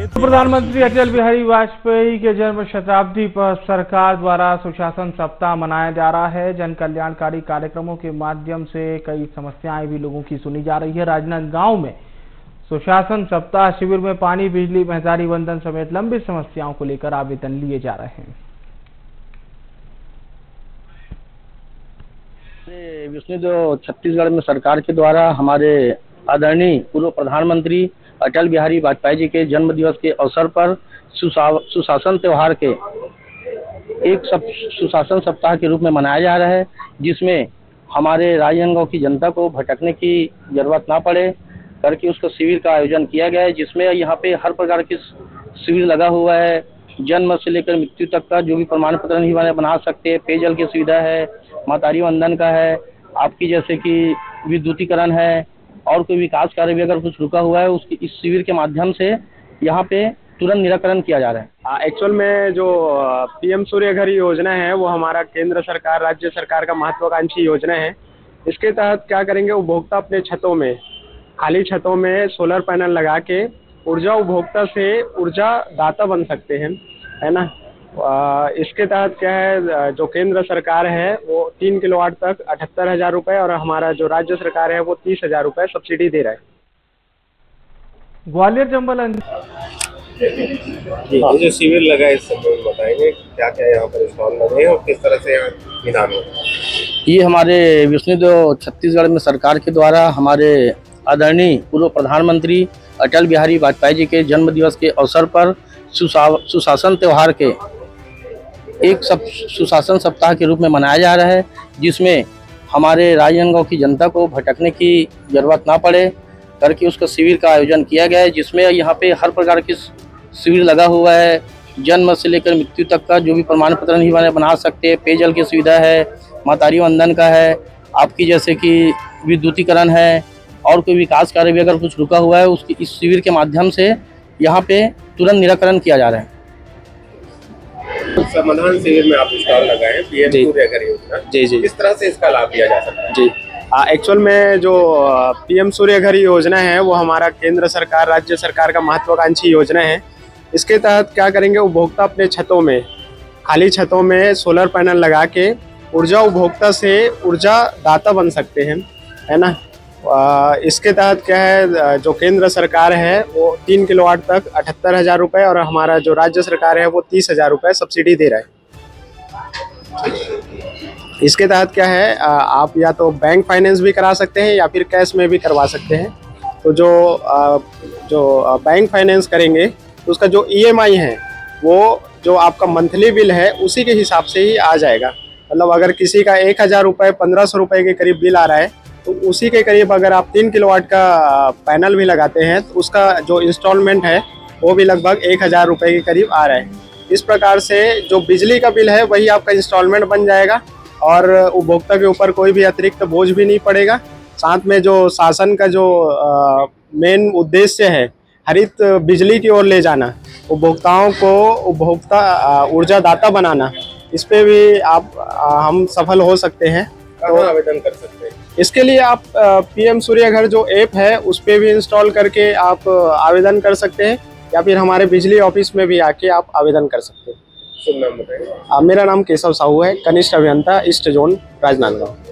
प्रधानमंत्री अटल बिहारी वाजपेयी के जन्म शताब्दी पर सरकार द्वारा सुशासन सप्ताह मनाया जा रहा है। जन कल्याणकारी कार्यक्रमों के माध्यम से कई समस्याएं भी लोगों की सुनी जा रही है। राजनांदगांव में सुशासन सप्ताह शिविर में पानी, बिजली, महंतारी बंधन समेत लंबी समस्याओं को लेकर आवेदन लिए जा रहे हैं। जो छत्तीसगढ़ में सरकार के द्वारा हमारे आदरणीय पूर्व प्रधानमंत्री अटल बिहारी वाजपेयी जी के जन्म दिवस के अवसर पर सुशासन त्योहार के एक सुशासन सप्ताह के रूप में मनाया जा रहा है, जिसमें हमारे राजनांदगांव की जनता को भटकने की जरूरत ना पड़े करके उसका शिविर का आयोजन किया गया है, जिसमें यहाँ पे हर प्रकार की शिविर लगा हुआ है। जन्म से लेकर मृत्यु तक का जो भी प्रमाण पत्र नहीं बना सकते हैं, पेयजल की सुविधा है, महंतारी बंधन का है, आपकी जैसे कि विद्युतीकरण है, और कोई विकास कार्य भी अगर कुछ रुका हुआ है उसकी इस शिविर के माध्यम से यहाँ पे तुरंत निराकरण किया जा रहा है। एक्चुअल में जो पीएम सूर्य घर योजना है वो हमारा केंद्र सरकार राज्य सरकार का महत्वाकांक्षी योजना है। इसके तहत क्या करेंगे, उपभोक्ता अपने छतों में, खाली छतों में सोलर पैनल लगा के ऊर्जा उपभोक्ता से ऊर्जा दाता बन सकते हैं, है ना। इसके तहत क्या है, जो केंद्र सरकार है वो 3 किलोवाट तक 78,000 रुपये और हमारा जो राज्य सरकार है वो 30,000 रुपये सब्सिडी दे रहा है। ग्वालियर चंबल ये जो शिविर लगा है, इस सब बताएंगे क्या क्या यहाँ पर स्टॉल लगे हैं और किस तरह से यहाँ निदान हो। ये हमारे जो छत्तीसगढ़ में सरकार के द्वारा हमारे आदरणीय पूर्व प्रधानमंत्री अटल बिहारी वाजपेयी जी के जन्म दिवस के अवसर पर सुशासन त्योहार के एक सुशासन सप्ताह के रूप में मनाया जा रहा है, जिसमें हमारे राजनांदगांव की जनता को भटकने की जरूरत ना पड़े करके उसका शिविर का आयोजन किया गया है, जिसमें यहाँ पे हर प्रकार की शिविर लगा हुआ है। जन्म से लेकर मृत्यु तक का जो भी प्रमाण पत्र नहीं बना सकते हैं, पेयजल की सुविधा है, महंतारी बंधन का है, आपकी जैसे कि विद्युतीकरण है, और कोई विकास कार्य भी अगर कुछ रुका हुआ है उसकी इस शिविर के माध्यम से यहाँ पे तुरंत निराकरण किया जा रहा है। समाधान शिविर में आप स्टॉल लगाए हैं, पीएम सूर्य घर योजना, जी किस तरह से इसका लाभ लिया जा सकता है? जी एक्चुअल में जो पीएम सूर्य घर योजना है वो हमारा केंद्र सरकार राज्य सरकार का महत्वाकांक्षी योजना है। इसके तहत क्या करेंगे, उपभोक्ता अपने छतों में, खाली छतों में सोलर पैनल लगा के ऊर्जा उपभोक्ता से ऊर्जा दाता बन सकते हैं, है ना। इसके तहत क्या है, जो केंद्र सरकार है वो 3 किलोवाट तक 78,000 रुपये और हमारा जो राज्य सरकार है वो 30,000 रुपये सब्सिडी दे रहा है। इसके तहत क्या है, आप या तो बैंक फाइनेंस भी करा सकते हैं या फिर कैश में भी करवा सकते हैं। तो जो बैंक फाइनेंस करेंगे तो उसका जो ईएमआई है वो जो आपका मंथली बिल है उसी के हिसाब से ही आ जाएगा। मतलब अगर किसी का 1,000 रुपये 1,500 रुपये के करीब बिल आ रहा है तो उसी के करीब अगर आप 3 किलोवाट का पैनल भी लगाते हैं तो उसका जो इंस्टॉलमेंट है वो भी लगभग 1,000 रुपये के करीब आ रहा है। इस प्रकार से जो बिजली का बिल है वही आपका इंस्टॉलमेंट बन जाएगा और उपभोक्ता के ऊपर कोई भी अतिरिक्त बोझ भी नहीं पड़ेगा। साथ में जो शासन का जो मेन उद्देश्य है हरित बिजली की ओर ले जाना, उपभोक्ताओं को उपभोक्ता ऊर्जा दाता बनाना, इस पे भी हम सफल हो सकते हैं। तो आवेदन कर सकते हैं इसके लिए आप पीएम सूर्य घर जो ऐप है उस पे भी इंस्टॉल करके आप आवेदन कर सकते हैं या फिर हमारे बिजली ऑफिस में भी आके आप आवेदन कर सकते हैं। शुभ नाम बताइए। मेरा नाम केशव साहू है, कनिष्ठ अभियंता ईस्ट जोन राजनांदगांव।